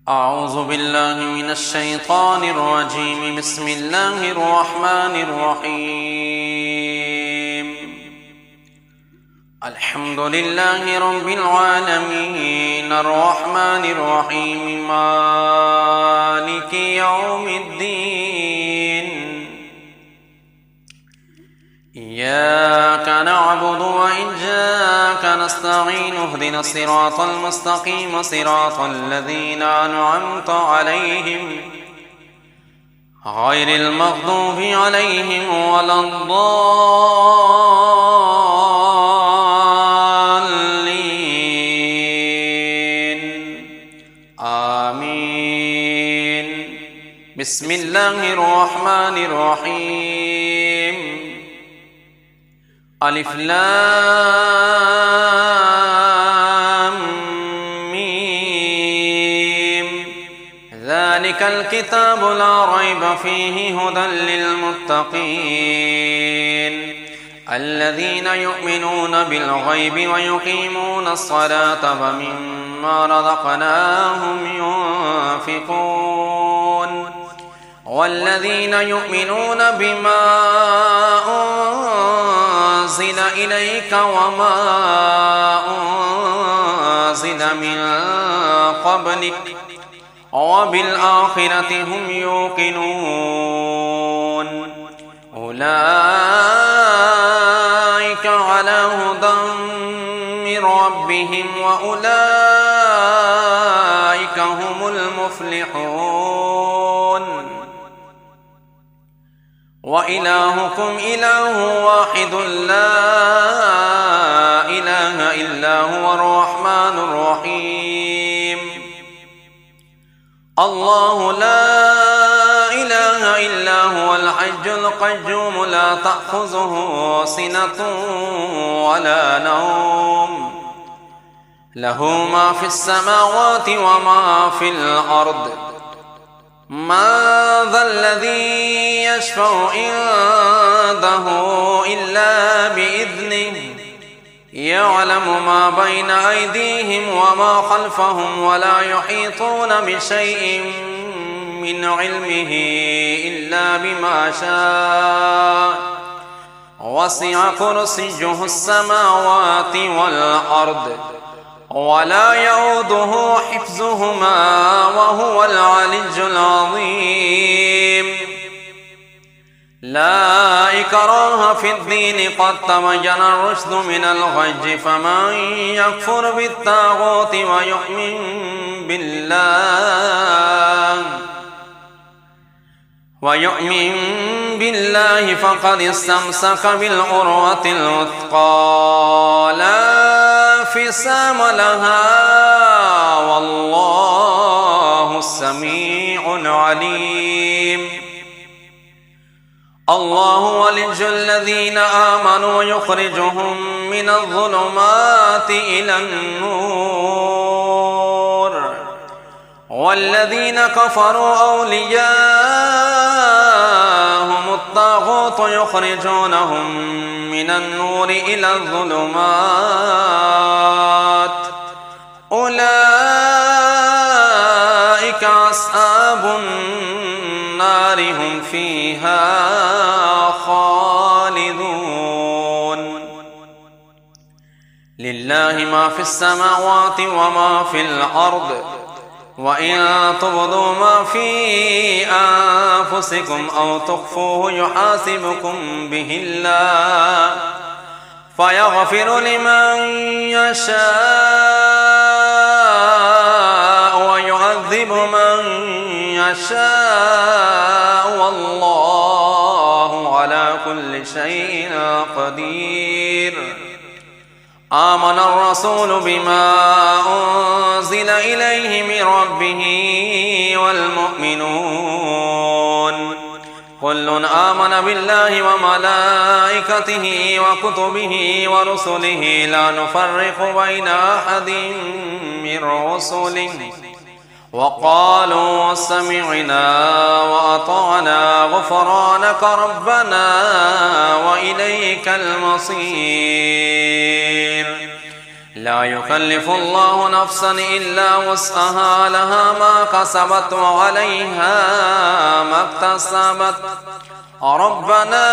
أعوذ بالله من الشيطان الرجيم. بسم الله الرحمن الرحيم. الحمد لله رب العالمين الرحمن الرحيم مالك يوم الدين. إياك نعبد وإياك نستعين. اهدنا الصراط المستقيم صراط الذين أنعمت عليهم غير المغضوب عليهم ولا الضالين. آمين. بسم الله الرحمن الرحيم. ألف لام ميم. ذلك الكتاب لا ريب فيه هدى للمتقين الذين يؤمنون بالغيب ويقيمون الصلاة ومما رزقناهم ينفقون والذين يؤمنون بما أنزل إليك وما أنزل من قبلك وبالآخرة هم يوقنون. أولئك على هدى من ربهم وأولئك هم المفلحون. وإلهكم إله واحد لا إله إلا هو الرحمن الرحيم. الله لا إله إلا هو الحي القيوم لا تأخذه سنة ولا نوم له ما في السماوات وما في الأرض. من ذا الذي يشفع عنده إلا بإذنه يعلم ما بين أيديهم وما خلفهم ولا يحيطون بشيء من علمه إلا بما شاء وسع كرسيه السماوات والأرض ولا يؤوده حفظهما وهو العلي العظيم. لا إكراه في الدين قد تبين الرشد من الغي فمن يكفر بالطاغوت ويؤمن بالله فقد استمسك بالعروة الوثقى لا انفصام لها والله السميع العليم. الله ولي الذين آمنوا يخرجهم من الظلمات إلى النور والذين كفروا أولياءهم الطاغوت يخرجونهم من النور إلى الظلمات أولئك أصحاب النار هم فيها خالدون. لله ما في السماوات وما في الأرض وإن تبدوا ما في أنفسكم أو تخفوه يحاسبكم به الله فيغفر لمن يشاء ويعذب من يشاء والله على كل شيء قدير. آمن الرسول بما أنزل إليه من ربه والمؤمنون كل آمن بالله وملائكته وكتبه ورسله لا نفرق بين أحد من رسله وقالوا سمعنا وأطعنا غفرانك ربنا وإليك المصير. لا يكلف الله نفسا إلا وسعها لها ما كسبت وعليها ما اكتسبت ربنا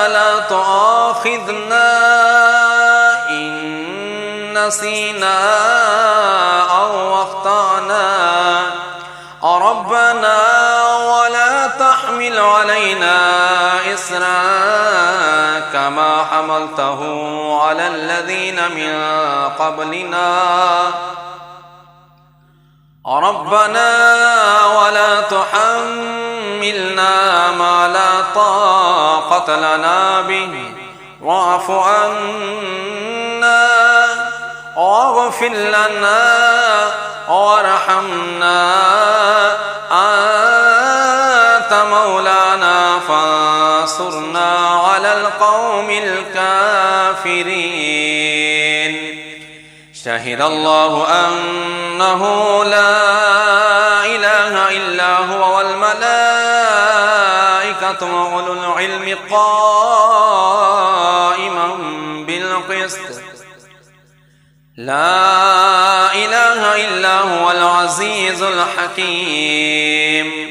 لا تؤاخذنا إن نسينا أو أخطأنا ربنا ولا تحمل علينا إصرا كما حملته على الذين من قبلنا ربنا ولا تحملنا ما لا طاقة لنا به واعف عنا واغفر لنا وارحمنا أنت مولانا فانصرنا على القوم الكافرين شهد الله أنه لا إله إلا هو والملائكة وأولو العلم قائما بالقسط لا إله إلا هو العزيز الحكيم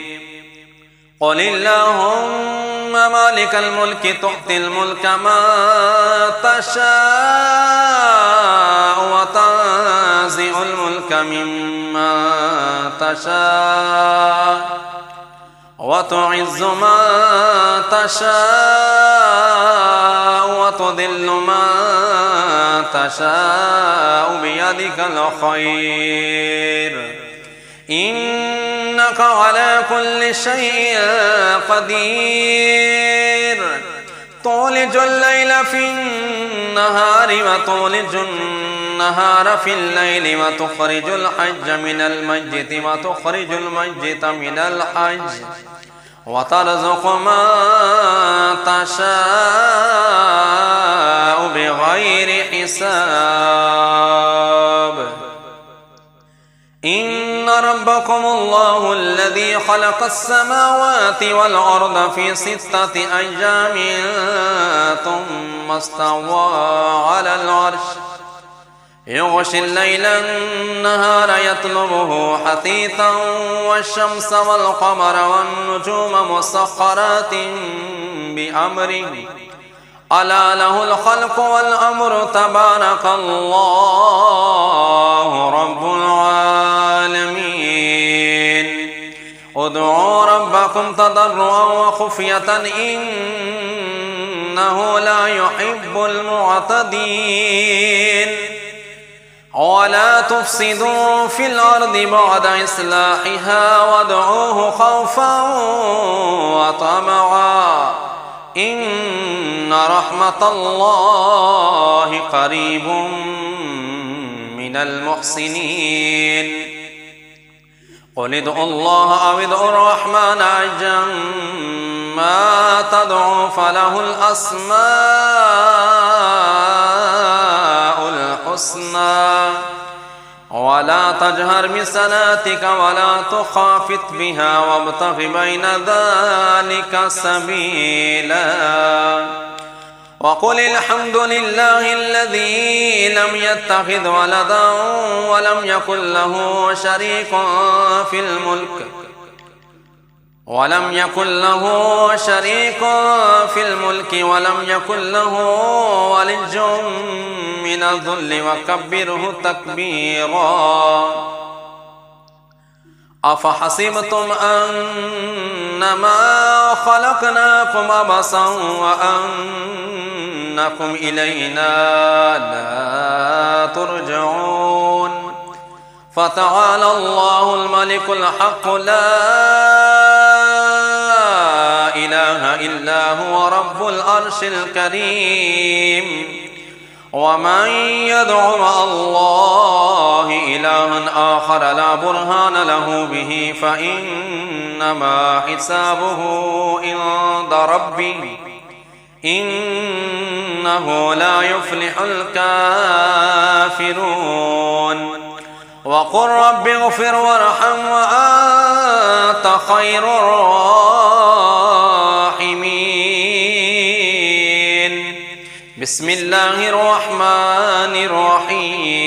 قل اللهم مالك الملك تؤتي الملك من تشاء وتنزع الملك ممن تشاء وتعز من تشاء وتذل من تشاء بيدك الخير إنك على كل شيء قدير تولج الليل في النهار وتولج النهار في الليل وتخرج الحج من الميت وتخرج الميت من الحج وترزق من تشاء بغير حساب إن ربكم الله الذي خلق السماوات والأرض في 6 أيام ثم استوى على العرش يغشي الليل النهار يطلبه حثيثا والشمس والقمر والنجوم مسخرات بأمره ألا له الخلق والأمر تبارك الله رب العالمين ادعوا ربكم تضرعا وخفية إنه لا يحب المعتدين ولا تفسدوا في الأرض بعد إصلاحها وادعوه خوفا وطمعا إن رحمة الله قريب من المحسنين قل ادعوا الله أو ادعوا الرحمن أيما تدعوا فله الأسماء الحسنى ولا تجهر بصلاتك ولا تخافت بها وابتغ بين ذلك سبيلا وقل الحمد لله الذي لم يتخذ ولدا ولم يكن له شريك في الملك ولم يكن له ولي من الذل وكبره تكبيرا أفحسبتم أنما خلقناكم عبثا وأنكم إلينا لا ترجعون فتعالى الله الملك الحق لا إله إلا هو رب العرش الكريم ومن يدع مع الله إلها آخر لا برهان له به فإنما حسابه عند ربه إنه لا يفلح الكافرون وقل رب اغفر وارحم وأنت خير الراحمين بسم الله الرحمن الرحيم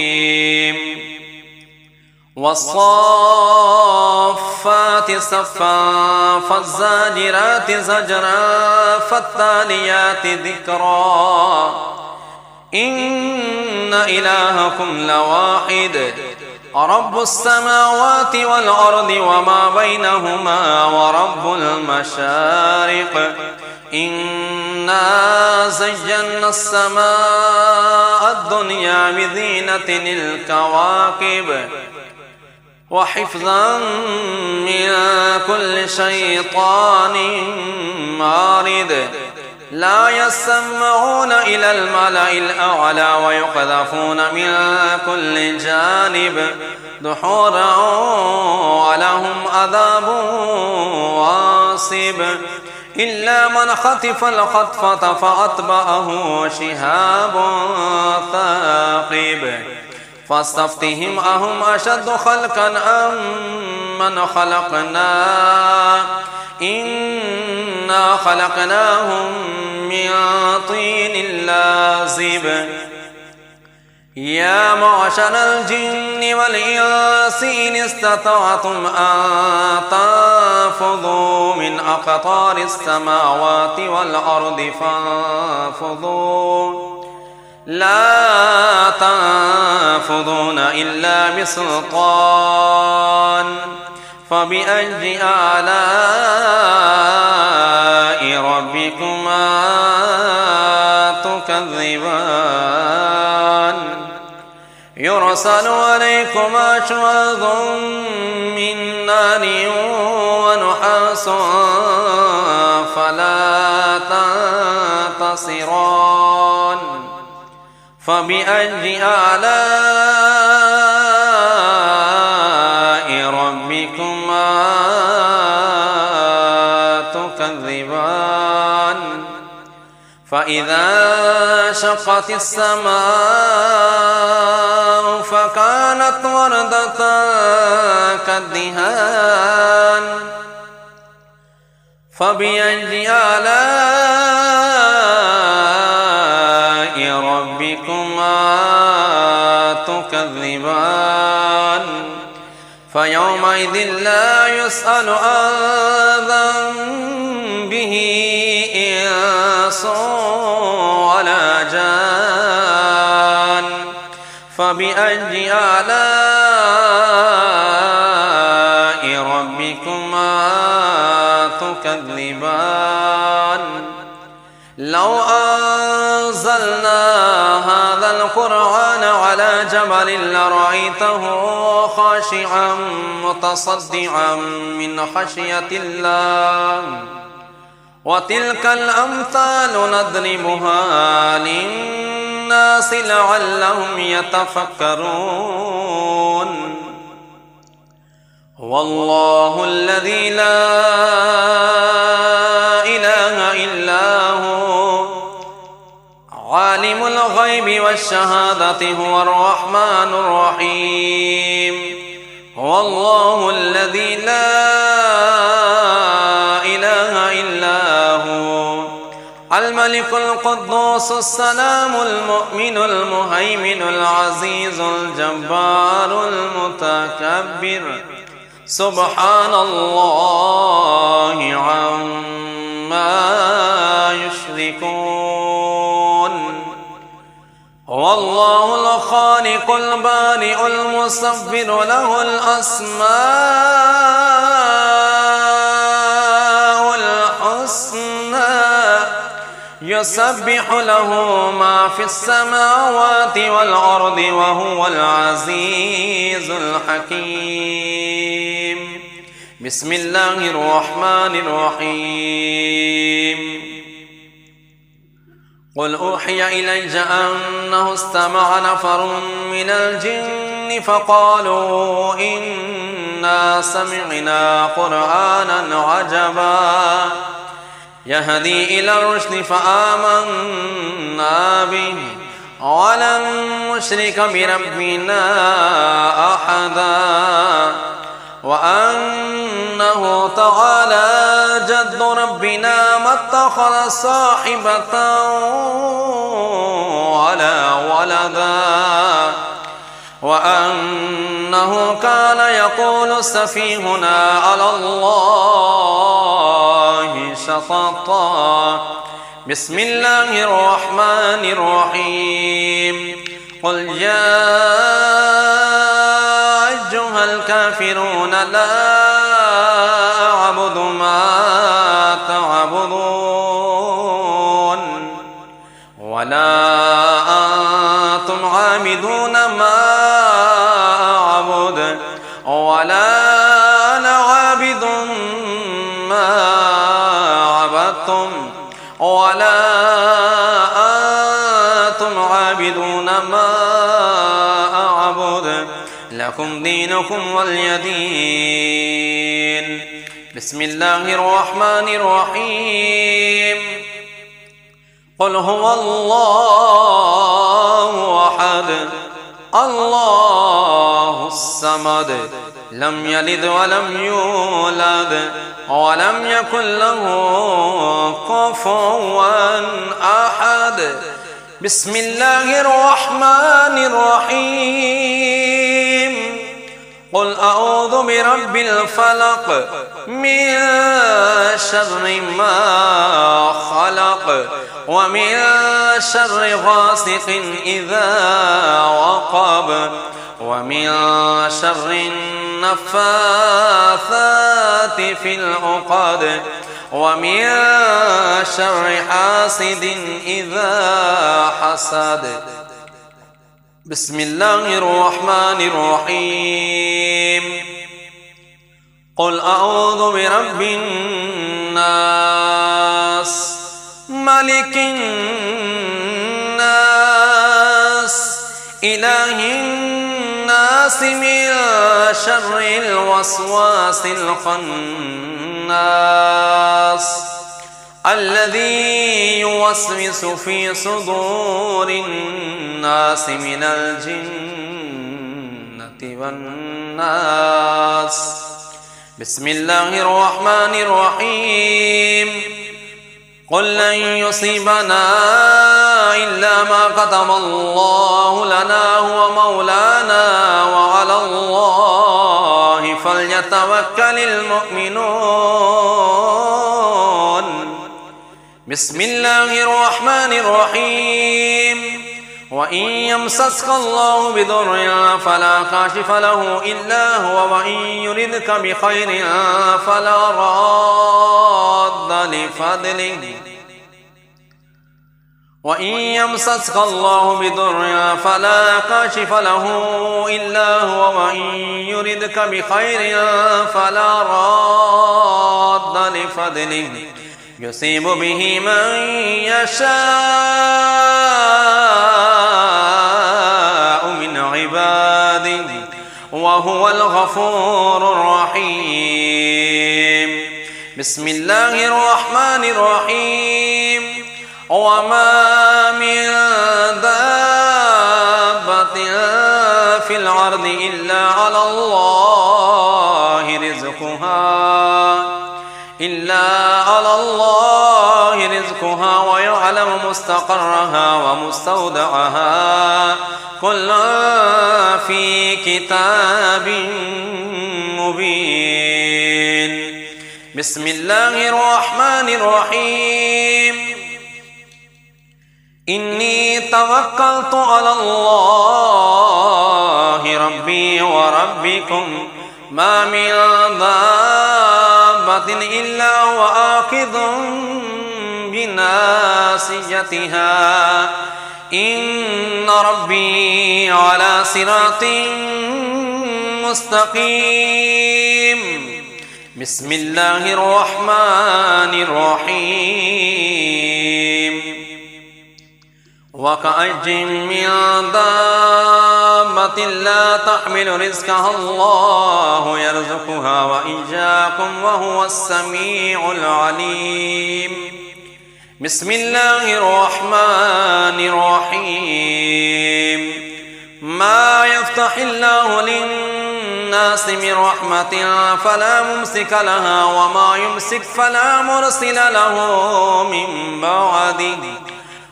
والصافات صفا فالزاجرات زجرا فالتاليات ذكرا إن إلهكم لواحد رب السماوات والأرض وما بينهما ورب المشارق إنا زينا السماء الدنيا بزينة الكواكب وحفظا من كل شيطان مارد لا يسمعون إلى الملأ الأعلى ويقذفون من كل جانب دحورا ولهم عذاب واصب إلا من خطف الخطفة فأتبعه شهاب ثاقب فاستفتهم أهم أشد خلقا أم من خلقنا إنا خلقناهم من طين لازب يا معشر الجن والإنس إن استطعتم أن تنفذوا من أقطار السماوات والأرض فانفذوا لا تنفذون إلا بسلطان فبأي آلاء ربكما تكذبان يرسل عليكما شواظ من نار ونحاس فلا تنتصران فبأي آلاء ربكما تكذبان فإذا شقت السماء فكانت وردة كالدهان فبأي آلاء ربكما تكذبان فيومئذ لا يسأل عن ذنبه إنس ولا جان فبأي آلاء ربكما تكذبان لو أنزلنا هذا القرآن على جبل لرأيته خاشعا متصدعا من خشية الله وتلك الأمثال نضربها للناس لعلهم يتفكرون والله الذي لا إله إلا هو عالم الغيب والشهادة هو الرحمن الرحيم هو الله الذي لا إله إلا هو الملك القدوس السلام المؤمن المهيمن العزيز الجبار المتكبر سبحان الله عما يشركون هو الله الخالق البارئ المصور له الأسماء الحسنى يسبح له ما في السماوات والأرض وهو العزيز الحكيم بسم الله الرحمن الرحيم قل أوحي إلي أنه استمع نفر من الجن فقالوا إنا سمعنا قرآنا عجبا يهدي إلى الرشد فآمنا به ولن نشرك بربنا أحدا وأنه تعالى جد ربنا ما اتخذ صاحبة ولا ولدا وأنه كان يقول سفيهنا على الله شططا بسم الله الرحمن الرحيم قل يا أيها الكافرون لا أعبد ما تعبدون ولا أنتم عابدون ما أعبد ولا أنا عابد ما عبدتم ولا أنتم عابدون ما أعبد لكم دينكم ولي دين. بسم الله الرحمن الرحيم قل هو الله أحد الله الصمد لم يلد ولم يولد ولم يكن له كفوا أحد. بسم الله الرحمن الرحيم قل أعوذ برب الفلق من شر ما خلق ومن شر غاسق إذا وقب ومن شر النفاثات في العقد ومن شر حاسد إذا حسد. بسم الله الرحمن الرحيم قل أعوذ برب الناس ملك الناس إله الناس من شر الوسواس الخناس الذي يوسوس في صدور الناس من الجنة والناس. بسم الله الرحمن الرحيم قل لن يصيبنا إلا ما كتب الله لنا هو مولانا وعلى الله فليتوكل المؤمنون. بسم الله الرحمن الرحيم وإن يمسسك الله بضر فلا كاشف له إلا هو وإن يردك بخير فلا راد لفضله وإن يمسسك الله بضر فلا كاشف له إلا هو وإن يردك بخير فلا راد لفضله يصيب به من يشاء من عباده وهو الغفور الرحيم. بسم الله الرحمن الرحيم وما من دابة في الأرض إلا على الله رزقها ويعلم مستقرها ومستودعها كل في كتاب مبين. بسم الله الرحمن الرحيم إني توكلت على الله ربي وربكم ما من دابة إلا هو آخذ بناصيتها إن ربي على صراط مستقيم. بسم الله الرحمن الرحيم وكأي من دابة لا تحمل رزقها الله يرزقها وإياكم وهو السميع العليم. بسم الله الرحمن الرحيم ما يفتح الله للناس من رحمة فلا ممسك لها وما يمسك فلا مرسل له من بعده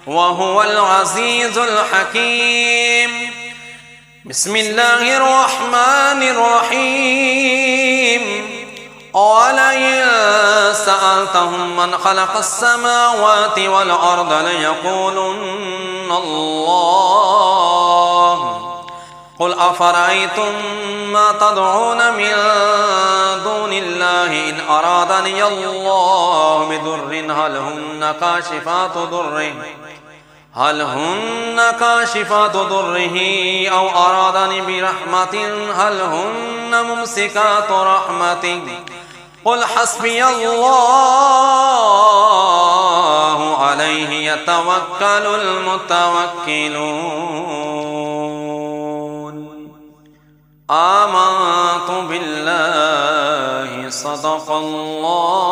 وهو العزيز الحكيم. بسم الله الرحمن الرحيم ولئن سألتهم من خلق السماوات والأرض ليقولن الله قل أفرأيتم ما تدعون من دون الله إن أرادني الله بضر هل هن كاشفات ضره أو أرادني برحمة هل هن ممسكات رحمته قل حسبي الله عليه يتوكل المتوكلون آمنت بالله صدق الله